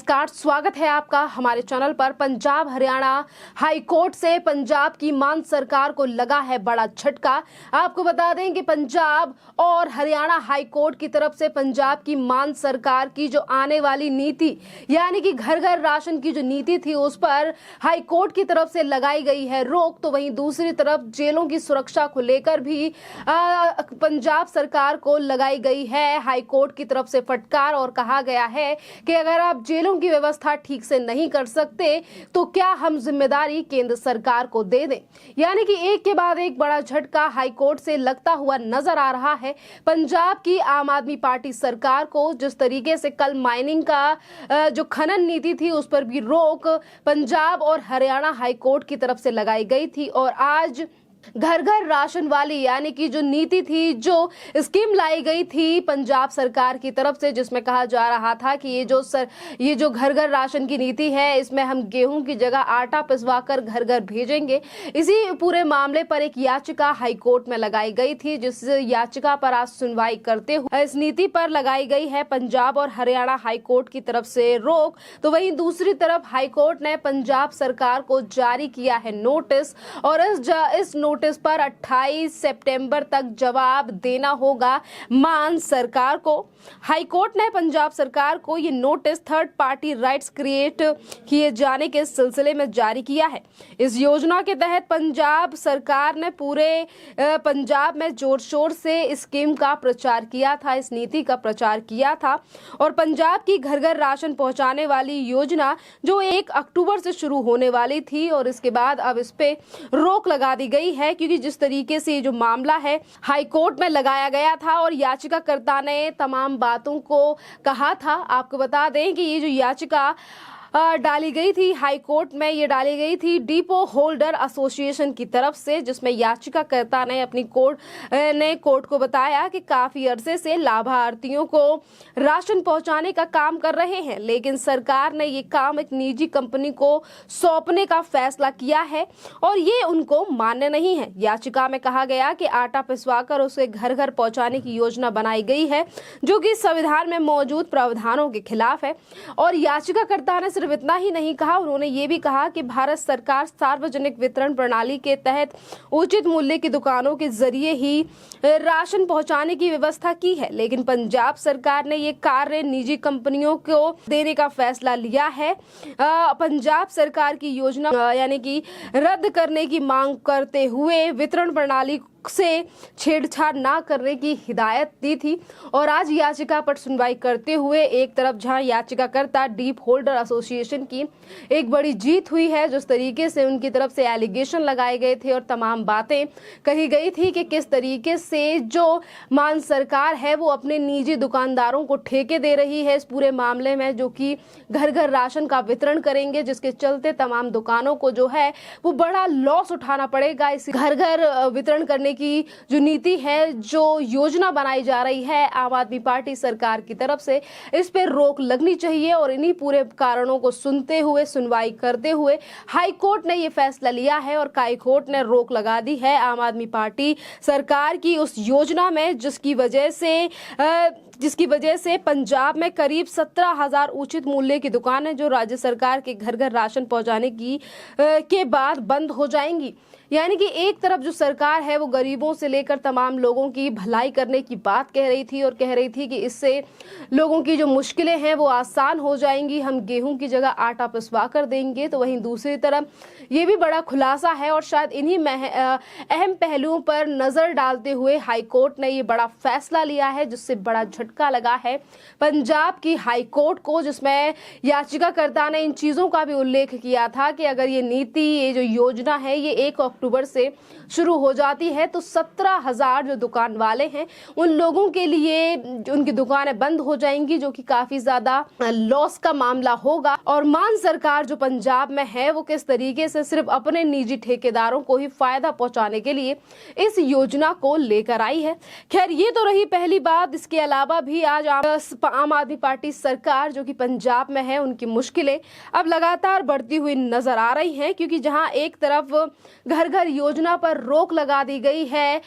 नमस्कार, स्वागत है आपका हमारे चैनल पर। पंजाब हरियाणा हाई कोर्ट से पंजाब की मान सरकार को लगा है बड़ा झटका। आपको बता दें कि पंजाब और हरियाणा हाई कोर्ट की तरफ से पंजाब की मान सरकार की जो आने वाली नीति यानी कि घर घर राशन की जो नीति थी उस पर हाई कोर्ट की तरफ से लगाई गई है रोक। तो वहीं दूसरी तरफ जेलों की सुरक्षा को लेकर भी पंजाब सरकार को लगाई गई है हाई कोर्ट की तरफ से फटकार और कहा गया है कि अगर आप जेलों की व्यवस्था ठीक से नहीं कर सकते तो क्या हम जिम्मेदारी केंद्र सरकार को दे दें। यानी कि एक के बाद एक बड़ा झटका हाई कोर्ट से लगता हुआ नजर आ रहा है पंजाब की आम आदमी पार्टी सरकार को। जिस तरीके से कल माइनिंग का जो खनन नीति थी उस पर भी रोक पंजाब और हरियाणा हाई कोर्ट की तरफ से लगाई गई थी, और आज घर घर राशन वाली यानी कि जो नीति थी, जो स्कीम लाई गई थी पंजाब सरकार की तरफ से, जिसमें कहा जा रहा था कि ये जो घर घर राशन की नीति है इसमें हम गेहूं की जगह आटा पिसवा कर घर घर भेजेंगे। इसी पूरे मामले पर एक याचिका हाई कोर्ट में लगाई गई थी, जिस याचिका पर आज सुनवाई करते हुए इस नीति पर लगाई गई है पंजाब और हरियाणा हाई कोर्ट की तरफ से रोक। तो वहीं दूसरी तरफ हाई कोर्ट ने पंजाब सरकार को जारी किया है नोटिस, और इस नोटिस पर 28 सितंबर तक जवाब देना होगा मान सरकार को। हाई कोर्ट ने पंजाब सरकार को ये notice third party rights create किए जाने के सिलसिले में जारी किया है। इस योजना के तहत पंजाब सरकार ने पूरे पंजाब में जोर शोर से स्कीम का प्रचार किया था, इस नीति का प्रचार किया था, और पंजाब की घर घर राशन पहुंचाने वाली योजना जो 1 अक्टूबर से शुरू होने वाली थी, और इसके बाद अब इस पे रोक लगा दी गई है, क्योंकि जिस तरीके से जो मामला है हाई कोर्ट में लगाया गया था और याचिकाकर्ता ने तमाम बातों को कहा था। आपको बता दें कि ये जो याचिका डाली गई थी हाई कोर्ट में, ये डाली गई थी डिपो होल्डर एसोसिएशन की तरफ से, जिसमें याचिकाकर्ता ने अपनी कोर्ट को बताया कि काफी अरसे से लाभार्थियों को राशन पहुंचाने का काम कर रहे हैं, लेकिन सरकार ने ये काम एक निजी कंपनी को सौंपने का फैसला किया है और ये उनको मान्य नहीं है। याचिका में कहा गया कि आटा पिसवाकर उसे घर घर पहुंचाने की योजना बनाई गई है, जो कि संविधान में मौजूद प्रावधानों के खिलाफ है। और याचिकाकर्ता ने सिर्फ इतना ही नहीं कहा, उन्होंने ये भी कहा कि भारत सरकार सार्वजनिक वितरण प्रणाली के तहत उचित मूल्य की दुकानों के जरिए ही राशन पहुंचाने की व्यवस्था की है, लेकिन पंजाब सरकार ने ये कार्य निजी कंपनियों को देने का फैसला लिया है। पंजाब सरकार की योजना यानी कि रद्द करने की मांग करते हुए वितरण प्रणाली से छेड़छाड़ ना करने की हिदायत दी थी। और आज याचिका पर सुनवाई करते हुए एक तरफ जहां याचिकाकर्ता डीप होल्डर एसोसिएशन की एक बड़ी जीत हुई है, जिस तरीके से उनकी तरफ से एलिगेशन लगाए गए थे और तमाम बातें कही गई थी कि किस तरीके से जो मान सरकार है वो अपने निजी दुकानदारों को ठेके दे रही है इस पूरे मामले में, जो कि घर घर राशन का वितरण करेंगे, जिसके चलते तमाम दुकानों को जो है वो बड़ा लॉस उठाना पड़ेगा। इस घर घर वितरण करने की जो नीति है, जो योजना बनाई जा रही है आम आदमी पार्टी सरकार की तरफ से, इस पे रोक लगनी चाहिए। और इन्हीं पूरे कारणों को सुनते हुए सुनवाई करते हुए हाई कोर्ट ने ये फैसला लिया है और हाई कोर्ट ने रोक लगा दी है आम आदमी पार्टी सरकार की उस योजना में, जिसकी वजह से पंजाब में करीब 17,000 उचित मूल्य की दुकानें जो राज्य सरकार के घर घर राशन पहुंचाने की के बाद बंद हो जाएंगी। यानी कि एक तरफ जो सरकार है वो गरीबों से लेकर तमाम लोगों की भलाई करने की बात कह रही थी और कह रही थी कि इससे लोगों की जो मुश्किलें हैं वो आसान हो जाएंगी, हम गेहूं की जगह आटा पिसवा कर देंगे। तो वहीं दूसरी तरफ ये भी बड़ा खुलासा है और शायद इन्हीं अहम पहलुओं पर नजर डालते हुए हाई कोर्ट ने ये बड़ा फैसला लिया है, जिससे बड़ा झटका लगा है पंजाब की हाई कोर्ट को, जिसमें याचिकाकर्ता ने इन चीजों का भी उल्लेख किया था कि अगर ये नीति, ये जो योजना है ये 1 अक्टूबर से शुरू हो जाती है तो 17,000 जो दुकान वाले हैं उन लोगों के लिए उनकी दुकानें बंद हो जाएंगी, जो कि काफी ज्यादा लॉस का मामला होगा। और मान सरकार जो पंजाब में है वो किस तरीके से सिर्फ अपने निजी ठेकेदारों को ही फायदा पहुंचाने के लिए इस योजना को लेकर आई है। खैर, ये तो रही पहली बात। इसके अलावा अलावा भी आज आम आदमी पार्टी सरकार जो कि पंजाब में है, उनकी मुश्किलें अब लगातार बढ़ती हुई नजर आ रही हैं, क्योंकि जहां एक तरफ घर घर योजना पर रोक लगा दी गई है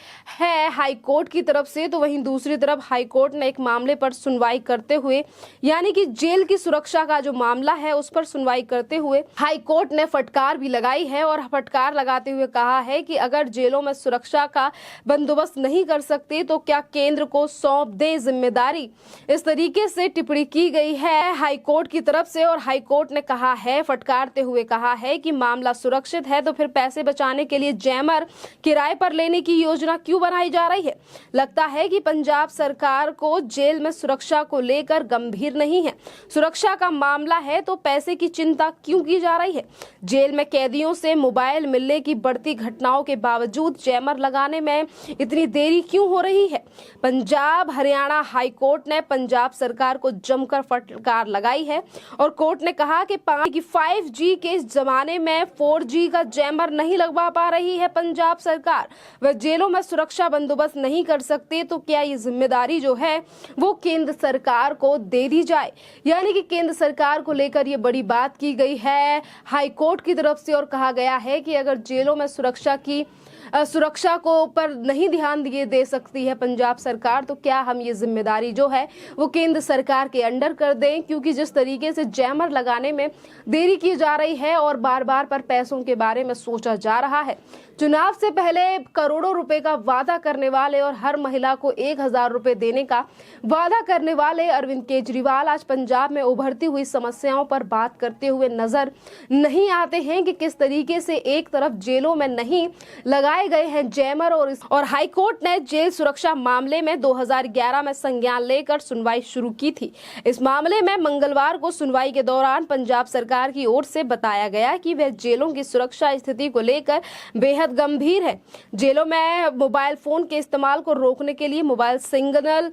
हाई कोर्ट की तरफ से, तो वहीं दूसरी तरफ हाई कोर्ट ने एक मामले पर सुनवाई करते हुए, यानी कि जेल की सुरक्षा का जो मामला है उस पर सुनवाई करते हुए हाई कोर्ट ने फटकार भी लगाई है। और फटकार लगाते हुए कहा है कि अगर जेलों में सुरक्षा का बंदोबस्त नहीं कर सकते तो क्या केंद्र को सौंप दे जिम्मेदारी। इस तरीके से टिप्पणी की गई है हाई कोर्ट की तरफ से। और हाई कोर्ट ने कहा है, फटकारते हुए कहा है कि मामला सुरक्षित है तो फिर पैसे बचाने के लिए जैमर किराए पर लेने की योजना क्यों बनाई जा रही है। लगता है कि पंजाब सरकार को जेल में सुरक्षा को लेकर गंभीर नहीं है। सुरक्षा का मामला है तो पैसे की चिंता क्यों की जा रही है। जेल में कैदियों से मोबाइल मिलने की बढ़ती घटनाओं के बावजूद जैमर लगाने में इतनी देरी क्यों हो रही है। पंजाब हरियाणा हाई कोर्ट ने पंजाब सरकार को जमकर फटकार लगाई है और कोर्ट ने कहा कि 5G के जमाने में 4G का जैमर नहीं लगवा पा रही है पंजाब सरकार, वह जेलों में सुरक्षा बंदोबस्त नहीं कर सकते, तो क्या ये जिम्मेदारी जो है वो केंद्र सरकार को दे दी जाए। यानी कि केंद्र सरकार को लेकर ये बड़ी बात की गई है हाई कोर्ट की तरफ से और कहा गया है कि अगर जेलों में सुरक्षा को पर नहीं ध्यान दे सकती है पंजाब सरकार, तो क्या हम ये जिम्मेदारी जो है वो केंद्र सरकार के अंडर कर दें। क्योंकि जिस तरीके से जैमर लगाने में देरी की जा रही है और बार बार पर पैसों के बारे में सोचा जा रहा है। चुनाव से पहले करोड़ों रुपए का वादा करने वाले और हर महिला को 1000 रुपए देने का वादा करने वाले अरविंद केजरीवाल आज पंजाब में उभरती हुई समस्याओं पर बात करते हुए नजर नहीं आते हैं कि किस तरीके से एक तरफ जेलों में नहीं लगाए गए हैं जैमर और हाई कोर्ट ने जेल सुरक्षा मामले में 2011 में संज्ञान लेकर सुनवाई शुरू की थी। इस मामले में मंगलवार को सुनवाई के दौरान पंजाब सरकार की ओर से बताया गया कि वह जेलों की सुरक्षा स्थिति को लेकर बेहद गंभीर है। जेलों में मोबाइल फोन के इस्तेमाल को रोकने के लिए मोबाइल सिग्नल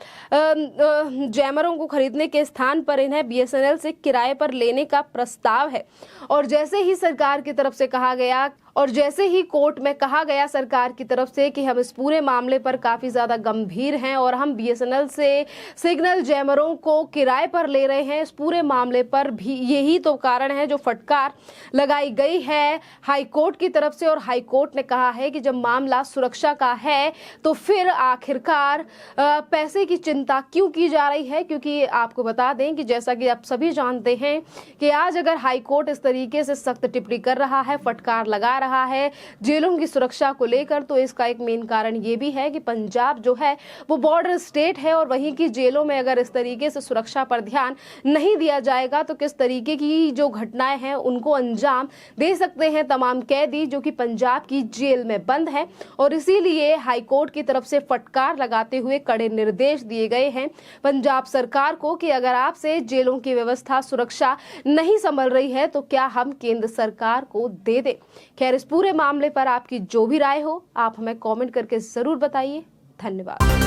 जैमरों को खरीदने के स्थान पर इन्हें BSNL से किराए पर लेने का प्रस्ताव है। और जैसे ही सरकार की तरफ से कहा गया और जैसे ही कोर्ट में कहा गया सरकार की तरफ से कि हम इस पूरे मामले पर काफी ज्यादा गंभीर हैं और हम BSNL से सिग्नल जैमरों को किराए पर ले रहे हैं, इस पूरे मामले पर भी यही तो कारण है जो फटकार लगाई गई है हाई कोर्ट की तरफ से। और हाई कोर्ट ने कहा है कि जब मामला सुरक्षा का है तो फिर आखिरकार पैसे की चिंता क्यों की जा रही है। क्योंकि आपको बता दें कि जैसा कि आप सभी जानते हैं कि आज अगर हाई कोर्ट इस तरीके से सख्त टिप्पणी कर रहा है, फटकार लगा रहा है जेलों की सुरक्षा को लेकर, तो इसका एक मेन कारण ये भी है कि पंजाब जो है वो बॉर्डर स्टेट है और वहीं की जेलों में अगर इस तरीके से सुरक्षा पर ध्यान नहीं दिया जाएगा तो किस तरीके की जो घटनाएं हैं उनको अंजाम दे सकते हैं तमाम कैदी जो कि पंजाब की जेल में बंद है। और इसीलिए हाई कोर्ट की तरफ से फटकार लगाते हुए कड़े निर्देश दिए गए हैं पंजाब सरकार को कि अगर आपसे जेलों की व्यवस्था सुरक्षा नहीं संभल रही है तो क्या हम केंद्र सरकार को दे दें। खैर, इस पूरे मामले पर आपकी जो भी राय हो आप हमें कमेंट करके जरूर बताइए। धन्यवाद।